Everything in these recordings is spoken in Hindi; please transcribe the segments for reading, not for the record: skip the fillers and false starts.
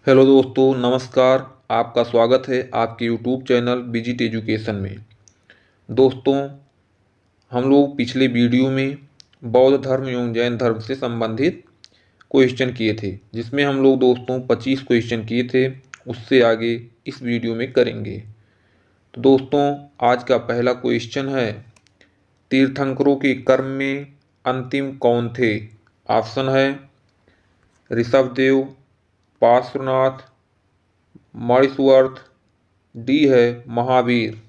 हेलो दोस्तों, नमस्कार। आपका स्वागत है आपके यूट्यूब चैनल विजिट एजुकेशन में। दोस्तों, हम लोग पिछले वीडियो में बौद्ध धर्म एवं जैन धर्म से संबंधित क्वेश्चन किए थे, जिसमें हम लोग दोस्तों 25 क्वेश्चन किए थे। उससे आगे इस वीडियो में करेंगे। तो दोस्तों, आज का पहला क्वेश्चन है, तीर्थंकरों के कर्म में अंतिम कौन थे? ऑप्शन है ऋषभदेव, पार्श्वनाथ, मणिसुअर्थ, डी है महावीर।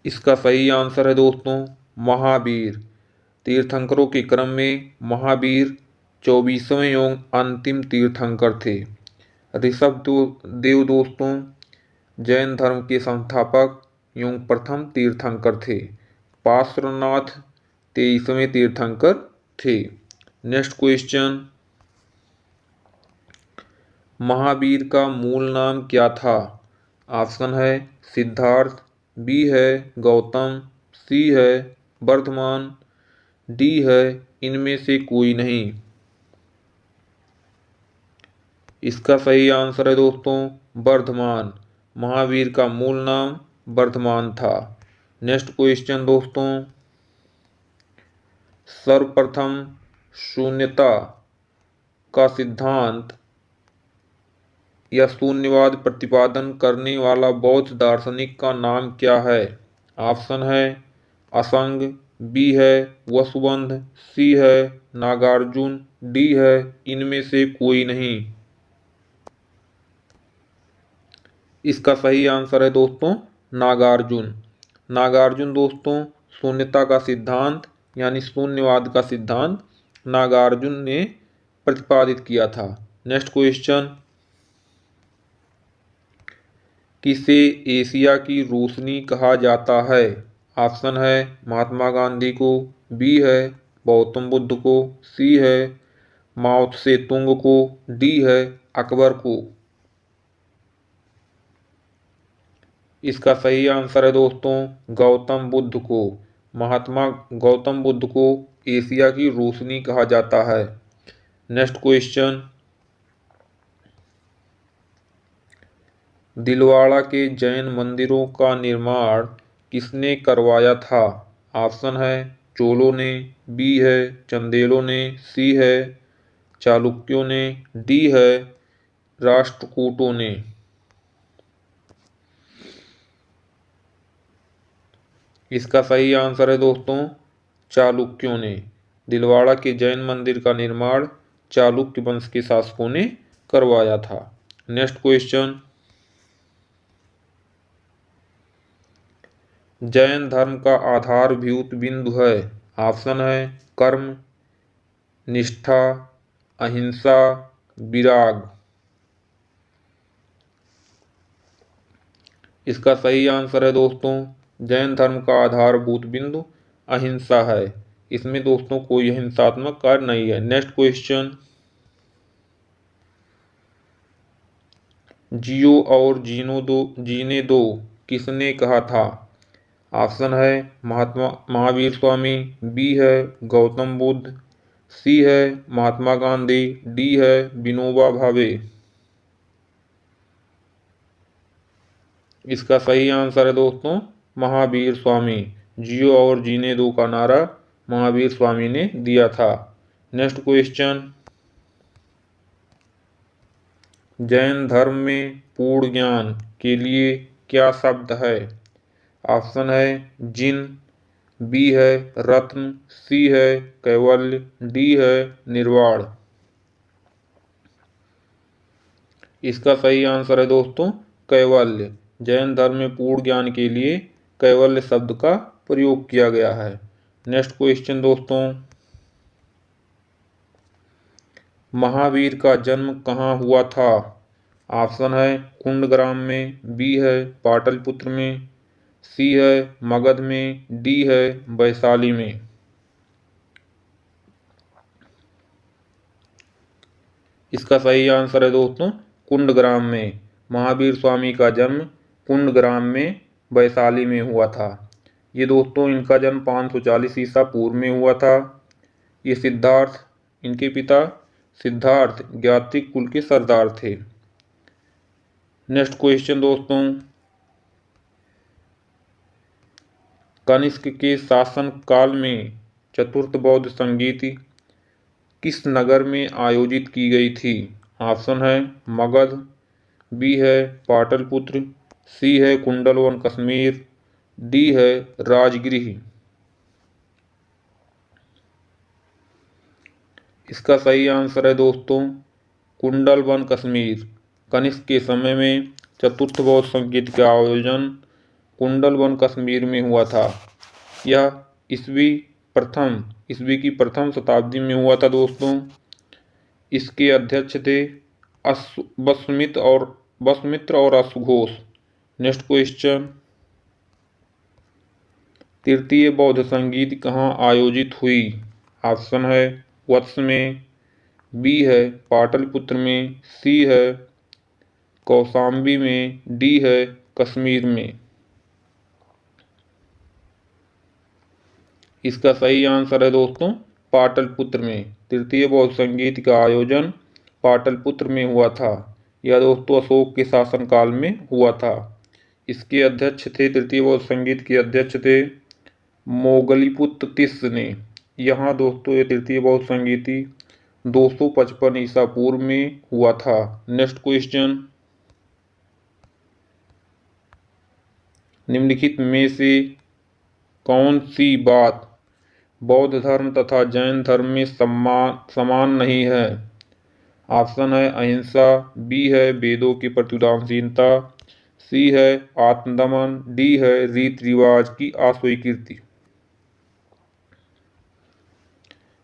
इसका सही आंसर है दोस्तों महावीर। तीर्थंकरों के क्रम में महावीर 24वें एवं अंतिम तीर्थंकर थे। ऋषभ देव दोस्तों जैन धर्म के संस्थापक एवं प्रथम तीर्थंकर थे। पार्श्वनाथ 23वें तीर्थंकर थे। नेक्स्ट क्वेश्चन, महावीर का मूल नाम क्या था? ऑप्शन है सिद्धार्थ, बी है गौतम, सी है वर्धमान, डी है इनमें से कोई नहीं। इसका सही आंसर है दोस्तों वर्धमान। महावीर का मूल नाम वर्धमान था। नेक्स्ट क्वेश्चन दोस्तों, सर्वप्रथम शून्यता का सिद्धांत या शून्यवाद प्रतिपादन करने वाला बौद्ध दार्शनिक का नाम क्या है? ऑप्शन है असंग, बी है वसुबंध, सी है नागार्जुन, डी है इनमें से कोई नहीं। इसका सही आंसर है दोस्तों नागार्जुन। नागार्जुन दोस्तों शून्यता का सिद्धांत यानी शून्यवाद का सिद्धांत नागार्जुन ने प्रतिपादित किया था। नेक्स्ट क्वेश्चन, किसे एशिया की रोशनी कहा जाता है? ऑप्शन है महात्मा गांधी को, बी है गौतम बुद्ध को, सी है माओ त्से तुंग को, डी है अकबर को। इसका सही आंसर है दोस्तों गौतम बुद्ध को। महात्मा गौतम बुद्ध को एशिया की रोशनी कहा जाता है। नेक्स्ट क्वेश्चन, दिलवाड़ा के जैन मंदिरों का निर्माण किसने करवाया था? ऑप्शन है चोलों ने, बी है चंदेलों ने, सी है चालुक्यों ने, डी है राष्ट्रकूटों ने। इसका सही आंसर है दोस्तों चालुक्यों ने। दिलवाड़ा के जैन मंदिर का निर्माण चालुक्य वंश के शासकों ने करवाया था। नेक्स्ट क्वेश्चन, जैन धर्म का आधारभूत बिंदु है। ऑप्शन है कर्म, निष्ठा, अहिंसा, विराग। इसका सही आंसर है दोस्तों जैन धर्म का आधारभूत बिंदु अहिंसा है। इसमें दोस्तों कोई हिंसात्मक कार्य नहीं है। नेक्स्ट क्वेश्चन, जियो और जीने दो किसने कहा था? ऑप्शन है महात्मा महावीर स्वामी, बी है गौतम बुद्ध, सी है महात्मा गांधी, डी है विनोबा भावे। इसका सही आंसर है दोस्तों महावीर स्वामी। जियो और जीने दो का नारा महावीर स्वामी ने दिया था। नेक्स्ट क्वेश्चन, जैन धर्म में पूर्ण ज्ञान के लिए क्या शब्द है? ऑप्शन है जिन, बी है रत्न, सी है कैवल्य, डी है निर्वाण। इसका सही आंसर है दोस्तों कैवल्य। जैन धर्म में पूर्ण ज्ञान के लिए कैवल्य शब्द का प्रयोग किया गया है। नेक्स्ट क्वेश्चन दोस्तों, महावीर का जन्म कहाँ हुआ था? ऑप्शन है कुंडग्राम में, बी है पाटलिपुत्र में, सी है मगध में, डी है वैशाली में। इसका सही आंसर है दोस्तों कुंडग्राम में। महावीर स्वामी का जन्म कुंडग्राम में वैशाली में हुआ था। ये दोस्तों इनका जन्म 540 ईसा पूर्व में हुआ था। ये सिद्धार्थ इनके पिता सिद्धार्थ ज्ञातिक कुल के सरदार थे। नेक्स्ट क्वेश्चन दोस्तों, कनिष्क के शासन काल में चतुर्थ बौद्ध संगीति किस नगर में आयोजित की गई थी? ऑप्शन है मगध, बी है पाटलिपुत्र, सी है कुंडलवन कश्मीर, डी है राजगृह। इसका सही आंसर है दोस्तों कुंडलवन कश्मीर। कनिष्क के समय में चतुर्थ बौद्ध संगीत का आयोजन कुंडलवन कश्मीर में हुआ था। यह ईस्वी की प्रथम शताब्दी में हुआ था दोस्तों। इसके अध्यक्ष थे वसुमित्र और अश्वघोष। नेक्स्ट क्वेश्चन, तृतीय बौद्ध संगीत कहाँ आयोजित हुई? ऑप्शन है वत्स में, बी है पाटलिपुत्र में, सी है कौशाम्बी में, डी है कश्मीर में। इसका सही आंसर है दोस्तों पाटलिपुत्र में। तृतीय बौद्ध संगीत का आयोजन पाटलिपुत्र में हुआ था। यह दोस्तों अशोक के शासनकाल में हुआ था। इसके अध्यक्ष थे, तृतीय बौद्ध संगीत के अध्यक्ष थे मोगलीपुत्र तिस्स ने। यहाँ दोस्तों ये तृतीय बौद्ध संगीति 255 ईसा पूर्व में हुआ था। नेक्स्ट क्वेश्चन, निम्नलिखित में से कौन सी बात बौद्ध धर्म तथा जैन धर्म में समान नहीं है? ऑप्शन है अहिंसा, बी है वेदों की प्रतिदानशीलता, सी है आत्मदमन, डी है रीति रिवाज की अस्वीकृति।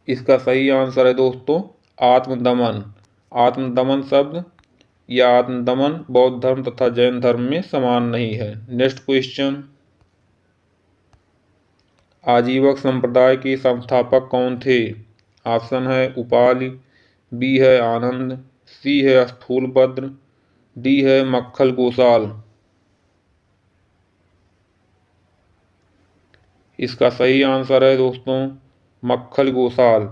इसका सही आंसर है दोस्तों आत्मदमन। आत्मदमन शब्द या आत्मदमन बौद्ध धर्म तथा जैन धर्म में समान नहीं है। नेक्स्ट क्वेश्चन, आजीवक संप्रदाय के संस्थापक कौन थे? ऑप्शन है उपालि, बी है आनंद, सी है स्थूलभद्र, डी है मक्खल गोसाल। इसका सही आंसर है दोस्तों मक्खल गोसाल।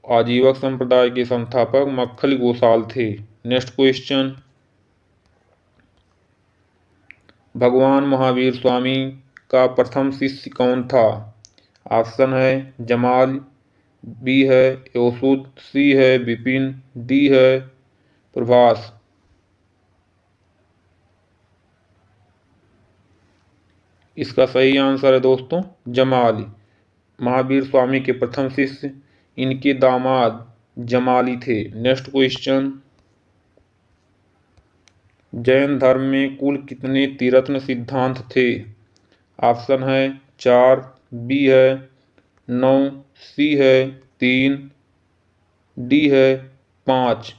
आजीवक संप्रदाय के संस्थापक मक्खल गोसाल थे। नेक्स्ट क्वेश्चन, भगवान महावीर स्वामी का प्रथम शिष्य कौन था? ऑप्शन है जमाल, बी है योसुद, सी है विपिन, डी है प्रभास। इसका सही आंसर है दोस्तों जमाली। महावीर स्वामी के प्रथम शिष्य इनके दामाद जमाली थे। नेक्स्ट क्वेश्चन, जैन धर्म में कुल कितने त्रिरत्न सिद्धांत थे? ऑप्शन है 4, बी है 9, सी है 3, डी है 5।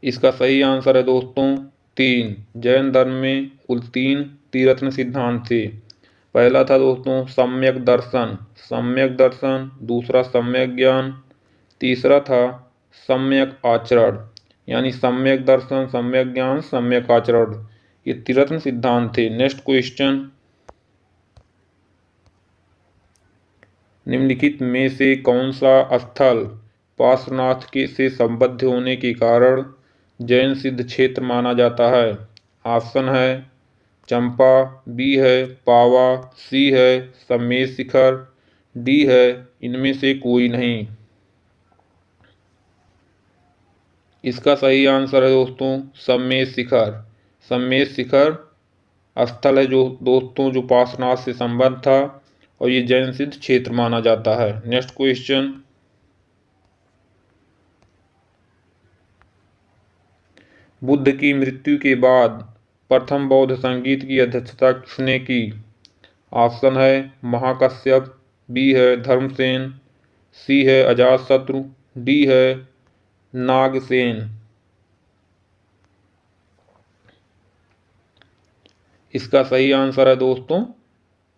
इसका सही आंसर है दोस्तों 3। जैन धर्म में कुल 3 त्रिरत्न सिद्धांत थे। पहला था दोस्तों सम्यक दर्शन, दूसरा सम्यक ज्ञान, तीसरा था सम्यक आचरण। यानी सम्यक दर्शन, सम्यक ज्ञान, सम्यक आचरण, ये त्रिरत्न सिद्धांत थे। नेक्स्ट क्वेश्चन, निम्नलिखित में से कौन सा स्थल पार्श्वनाथ के से संबद्ध होने के कारण जैन सिद्ध क्षेत्र माना जाता है? ऑप्शन है चंपा, बी है पावा, सी है सम्मेद शिखर, डी है इनमें से कोई नहीं। इसका सही आंसर है दोस्तों सम्मेद शिखर। सम्मेद शिखर स्थल है जो दोस्तों जो पार्श्वनाथ से संबद्ध था और ये जैन सिद्ध क्षेत्र माना जाता है। नेक्स्ट क्वेश्चन, बुद्ध की मृत्यु के बाद प्रथम बौद्ध संगीत की अध्यक्षता किसने की? ऑप्शन है महाकश्यप, बी है धर्मसेन, सी है अजातशत्रु, डी है नागसेन। इसका सही आंसर है दोस्तों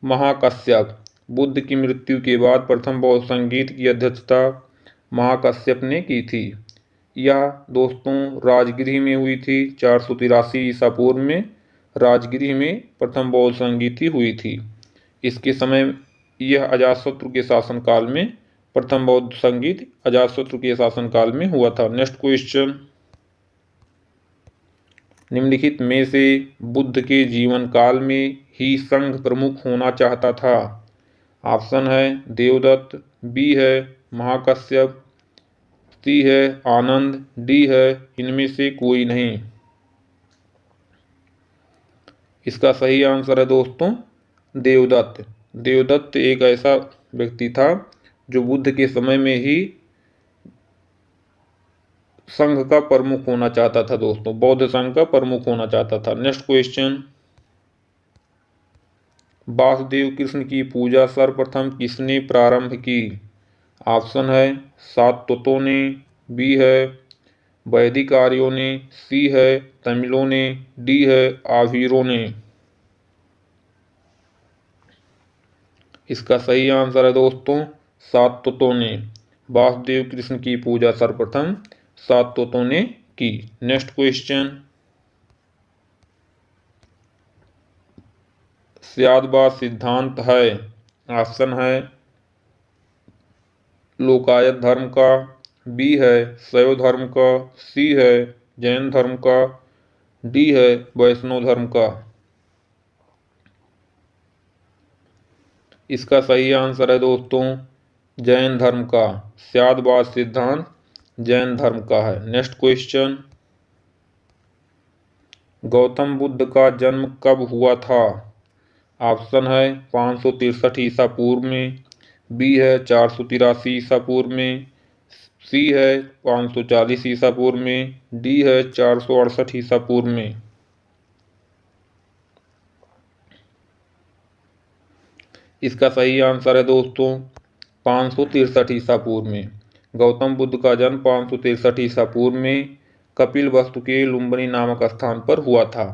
महाकश्यप। बुद्ध की मृत्यु के बाद प्रथम बौद्ध संगीत की अध्यक्षता महाकश्यप ने की थी। यह दोस्तों राजगृह में हुई थी। 483 ईसा पूर्व में राजगृह में प्रथम बौद्ध संगीति हुई थी। इसके समय यह अजातशत्रु के शासनकाल में, प्रथम बौद्ध संगीत अजातशत्रु के शासनकाल में हुआ था। नेक्स्ट क्वेश्चन, निम्नलिखित में से बुद्ध के जीवन काल में ही संघ प्रमुख होना चाहता था। ऑप्शन है देवदत्त, बी है महाकश्यप, सी है आनंद, डी है इनमें से कोई नहीं। इसका सही आंसर है दोस्तों देवदत्त। देवदत्त एक ऐसा व्यक्ति था जो बुद्ध के समय में ही संघ का प्रमुख होना चाहता था दोस्तों, बौद्ध संघ का प्रमुख होना चाहता था। नेक्स्ट क्वेश्चन, वासुदेव कृष्ण की पूजा सर्वप्रथम किसने प्रारंभ की। ऑप्शन है सातवतों ने, बी है वैदिक आर्यों ने, सी है तमिलों ने, डी है आभीरों ने। इसका सही आंसर है दोस्तों सातवतों ने। वासुदेव कृष्ण की पूजा सर्वप्रथम सातवतों ने की। नेक्स्ट क्वेश्चन, स्यादवाद सिद्धांत है। ऑप्शन है लोकायत धर्म का, बी है शैव धर्म का, सी है जैन धर्म का, डी है वैष्णव धर्म का। इसका सही आंसर है दोस्तों जैन धर्म का। स्यादवाद सिद्धांत जैन धर्म का है। नेक्स्ट क्वेश्चन, गौतम बुद्ध का जन्म कब हुआ था। ऑप्शन है 563 ईसा पूर्व में, बी है 483 ईसा पूर्व में, सी है 540 ईसा पूर्व में, डी है 468 ईसा पूर्व में। इसका सही आंसर है दोस्तों 563 ईसा पूर्व में। गौतम बुद्ध का जन्म 563 ईसा पूर्व में कपिलवस्तु के लुम्बिनी नामक स्थान पर हुआ था।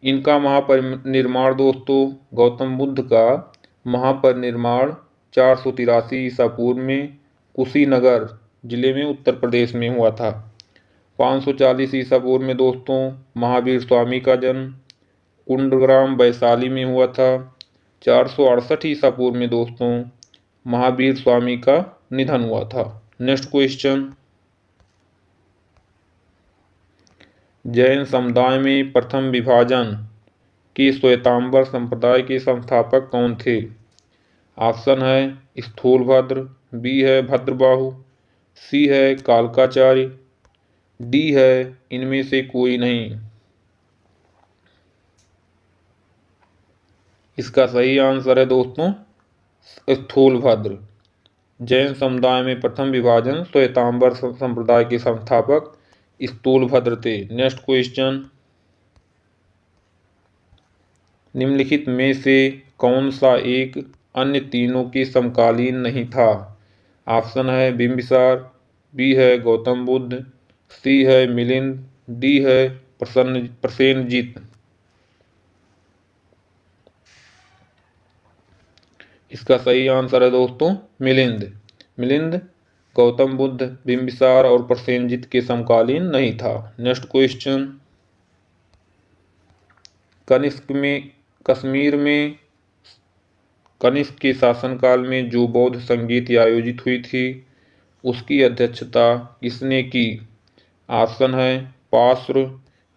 इनका महापरिनिर्वाण दोस्तों, गौतम बुद्ध का महापरिनिर्वाण 483 ईसा पूर्व में कुशीनगर जिले में उत्तर प्रदेश में हुआ था। 540 ईसा पूर्व में दोस्तों महावीर स्वामी का जन्म कुंडग्राम वैशाली में हुआ था। 468 ईसा पूर्व में दोस्तों महावीर स्वामी का निधन हुआ था। नेक्स्ट क्वेश्चन, जैन समुदाय में प्रथम विभाजन के श्वेतांबर संप्रदाय के संस्थापक कौन थे। ऑप्शन है स्थूलभद्र, बी है भद्रबाहु, सी है कालकाचार्य, डी है इनमें से कोई नहीं। इसका सही आंसर है दोस्तों स्थूलभद्र। जैन समुदाय में प्रथम विभाजन श्वेतांबर संप्रदाय के संस्थापक स्थूलभद्र थे। नेक्स्ट क्वेश्चन, निम्नलिखित में से कौन सा एक अन्य तीनों के समकालीन नहीं था। ऑप्शन है बिंबिसार, बी है गौतम बुद्ध, सी है मिलिंद, डी है प्रसेनजीत। इसका सही आंसर है दोस्तों मिलिंद। मिलिंद गौतम बुद्ध, बिंबिसार और प्रसेनजीत के समकालीन नहीं था। नेक्स्ट क्वेश्चन, कश्मीर में कनिष्क के शासनकाल में जो बौद्ध संगीत आयोजित हुई थी उसकी अध्यक्षता किसने की। ऑप्शन है पाश्र,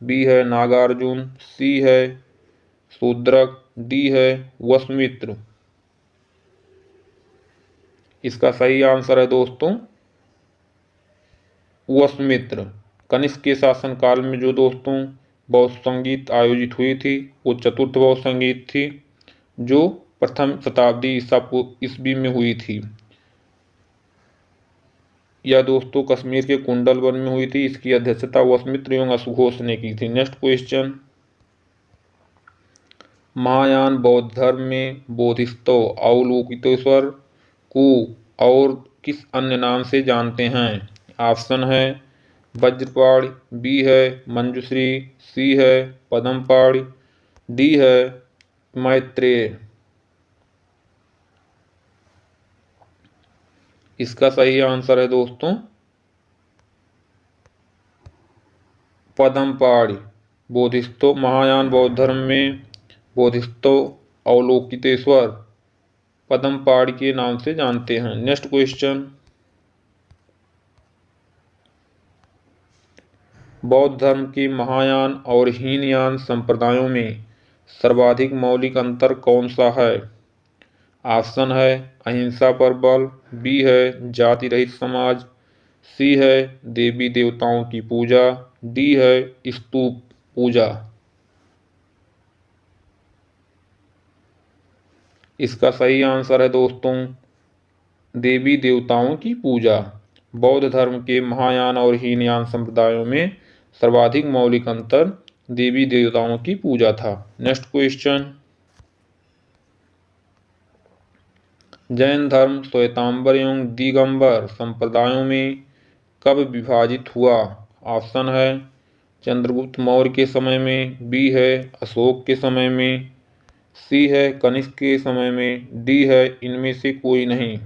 बी है नागार्जुन, सी है शूद्रक, डी है वसुमित्र। इसका सही आंसर है दोस्तों वसुमित्र। कनिष्क के शासनकाल में जो दोस्तों बौद्ध संगीत आयोजित हुई थी वो चतुर्थ बौद्ध संगीत थी जो प्रथम शताब्दी ईस्वी में हुई थी। यह दोस्तों कश्मीर के कुंडल वन में हुई थी। इसकी अध्यक्षता वसुमित्र एवं अशुघोष ने की थी। नेक्स्ट क्वेश्चन, महायान बौद्ध धर्म में बोधिसत्व अवलोकितेश्वर को और किस अन्य नाम से जानते हैं। ऑप्शन है वज्रपाणि, बी है मंजुश्री, सी है पद्मपाणि, डी है मैत्रेय। इसका सही आंसर है दोस्तों पद्मपाणि। बोधिसत्व महायान बौद्ध धर्म में बोधिसत्व अवलोकितेश्वर पद्म पहाड़ के नाम से जानते हैं। नेक्स्ट क्वेश्चन, बौद्ध धर्म के महायान और हीनयान संप्रदायों में सर्वाधिक मौलिक अंतर कौन सा है? ऑप्शन है अहिंसा पर बल, बी है जाति रहित समाज, सी है देवी देवताओं की पूजा, डी है स्तूप पूजा। इसका सही आंसर है दोस्तों देवी देवताओं की पूजा। बौद्ध धर्म के महायान और हीनयान संप्रदायों में सर्वाधिक मौलिक अंतर देवी देवताओं की पूजा था। नेक्स्ट क्वेश्चन, जैन धर्म श्वेतांबर एवं दिगंबर संप्रदायों में कब विभाजित हुआ? ऑप्शन है चंद्रगुप्त मौर्य के समय में, बी है अशोक के समय में, सी है कनिष्क के समय में, डी है इनमें से कोई नहीं।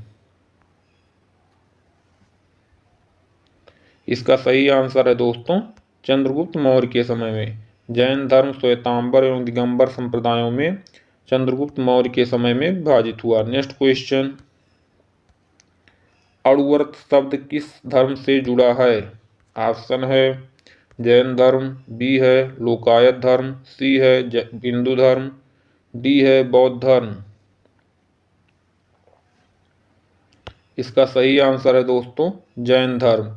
इसका सही आंसर है दोस्तों चंद्रगुप्त मौर्य के समय में। जैन धर्म श्वेतांबर एवं दिगंबर संप्रदायों में चंद्रगुप्त मौर्य के समय में विभाजित हुआ। नेक्स्ट क्वेश्चन, अणुव्रत शब्द किस धर्म से जुड़ा है? ऑप्शन है जैन धर्म, बी है लोकायत धर्म, सी है हिंदू धर्म, डी है बौद्ध धर्म। इसका सही आंसर है दोस्तों जैन धर्म।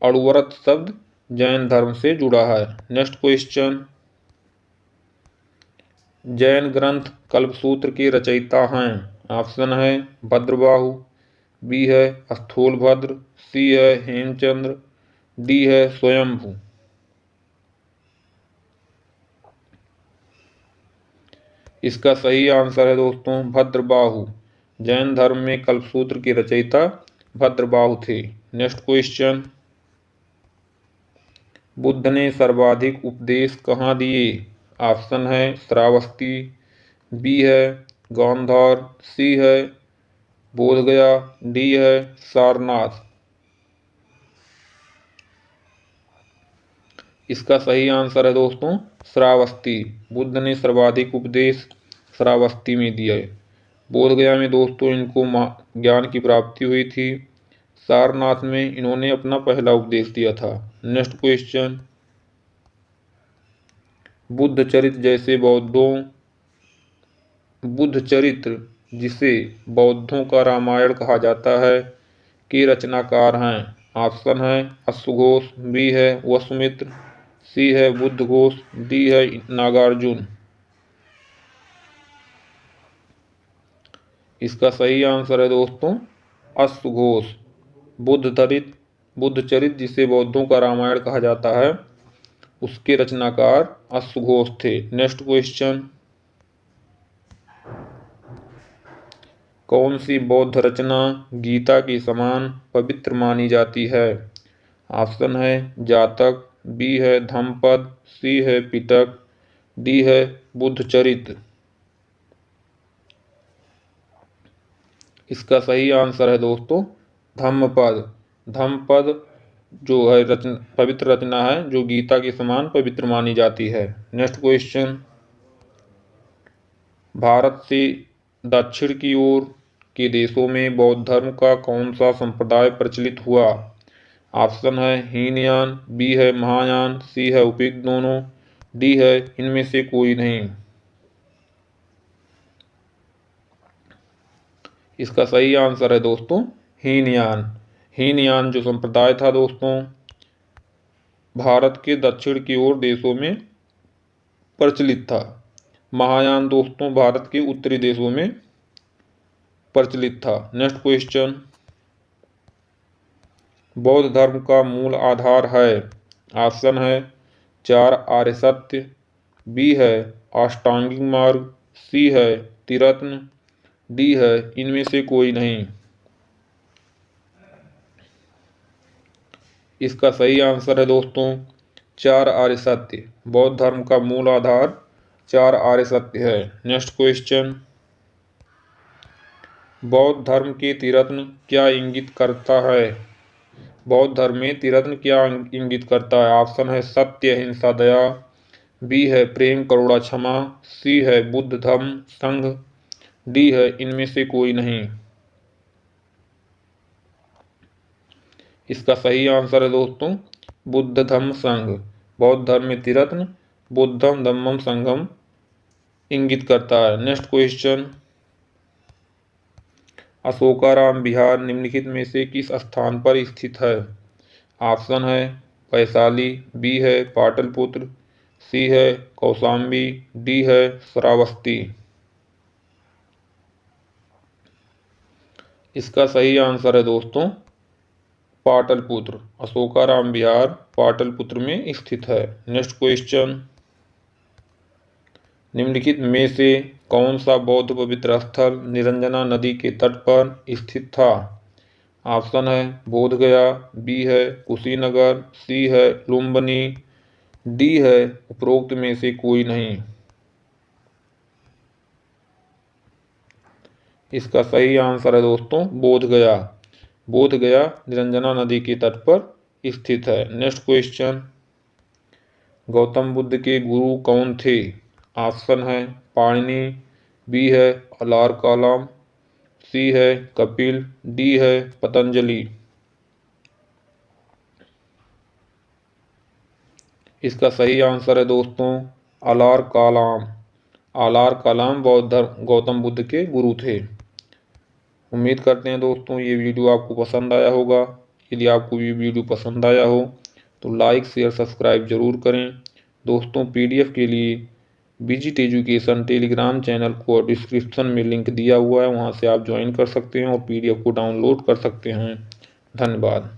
अणुव्रत शब्द जैन धर्म से जुड़ा है। नेक्स्ट क्वेश्चन, जैन ग्रंथ कल्पसूत्र के रचयिता हैं? ऑप्शन है भद्रबाहु, बी है स्थूलभद्र, सी है हेमचंद्र, डी है स्वयंभू। इसका सही आंसर है दोस्तों भद्रबाहु। जैन धर्म में कल्पसूत्र के रचयिता भद्रबाहु थे। नेक्स्ट क्वेश्चन, बुद्ध ने सर्वाधिक उपदेश कहाँ दिए? ऑप्शन है श्रावस्ती, बी है गांधार, सी है बोधगया, डी है सारनाथ। इसका सही आंसर है दोस्तों श्रावस्ती। बुद्ध ने सर्वाधिक उपदेश श्रावस्ती में दिया है। बोधगया में दोस्तों इनको ज्ञान की प्राप्ति हुई थी। सारनाथ में इन्होंने अपना पहला उपदेश दिया था। नेक्स्ट क्वेश्चन, बुद्ध चरित्र जिसे बौद्धों का रामायण कहा जाता है के रचनाकार हैं? ऑप्शन है अश्वघोष, बी है वसुमित्र, सी है बुद्धघोष, डी है नागार्जुन। इसका सही आंसर है दोस्तों अश्वघोष। बुद्ध चरित्र जिसे बौद्धों का रामायण कहा जाता है उसके रचनाकार अश्वघोष थे। नेक्स्ट क्वेश्चन, कौन सी बौद्ध रचना गीता के समान पवित्र मानी जाती है? ऑप्शन है जातक, बी है धम्मपद, सी है पिटक, डी है बुद्ध चरित्र। इसका सही आंसर है दोस्तों धम्मपद। धम्मपद जो है पवित्र रचना है जो गीता के समान पवित्र मानी जाती है। नेक्स्ट क्वेश्चन, भारत से दक्षिण की ओर के देशों में बौद्ध धर्म का कौन सा संप्रदाय प्रचलित हुआ? ऑप्शन है हीनयान, बी है महायान, सी है उपयुक्त दोनों, डी है इनमें से कोई नहीं। इसका सही आंसर है दोस्तों हीनयान। हीनयान जो संप्रदाय था दोस्तों भारत के दक्षिण की ओर देशों में प्रचलित था। महायान दोस्तों भारत के उत्तरी देशों में प्रचलित था। नेक्स्ट क्वेश्चन, बौद्ध धर्म का मूल आधार है? ऑप्शन है 4 आर्य सत्य, बी है अष्टांगिक मार्ग, सी है त्रिरत्न, डी है इनमें से कोई नहीं। इसका सही आंसर है दोस्तों 4 आर्य सत्य। बौद्ध धर्म का मूल आधार 4 आर्य सत्य है। नेक्स्ट क्वेश्चन, बौद्ध धर्म के त्रिरत्न क्या इंगित करता है? बौद्ध धर्म में त्रिरत्न क्या इंगित करता है? ऑप्शन है सत्य, अहिंसा, दया, बी है प्रेम, करुणा, क्षमा, सी है बुद्ध धम्म संघ, डी है इनमें से कोई नहीं। इसका सही आंसर है दोस्तों बुद्ध धम्म संघ। बौद्ध धर्म में त्रिरत्न बुद्धम धम्मम संघम इंगित करता है। नेक्स्ट क्वेश्चन, अशोकाराम विहार निम्नलिखित में से किस स्थान पर स्थित है? ऑप्शन है वैशाली, बी है पाटलिपुत्र, सी है कौशाम्बी, डी है श्रावस्ती। इसका सही आंसर है दोस्तों पाटलिपुत्र। अशोकाराम विहार पाटलिपुत्र में स्थित है। नेक्स्ट क्वेश्चन, निम्नलिखित में से कौन सा बौद्ध पवित्र स्थल निरंजना नदी के तट पर स्थित था? ऑप्शन है बोध गया, बी है कुशीनगर, सी है लुम्बिनी, डी है उपरोक्त में से कोई नहीं। इसका सही आंसर है दोस्तों बोध गया। बोध गया निरंजना नदी के तट पर स्थित है। नेक्स्ट क्वेश्चन, गौतम बुद्ध के गुरु कौन थे? ऑप्शन है पाणिनि, बी है अलार कलाम, सी है कपिल, डी है पतंजलि। इसका सही आंसर है दोस्तों अलार कलाम। अलार कलाम बौद्ध धर्म गौतम बुद्ध के गुरु थे। उम्मीद करते हैं दोस्तों ये वीडियो आपको पसंद आया होगा। यदि आपको ये वीडियो पसंद आया हो तो लाइक शेयर सब्सक्राइब जरूर करें। दोस्तों पीडीएफ के लिए विजिट एजुकेशन टेलीग्राम चैनल को डिस्क्रिप्शन में लिंक दिया हुआ है, वहां से आप ज्वाइन कर सकते हैं और पीडीएफ को डाउनलोड कर सकते हैं। धन्यवाद।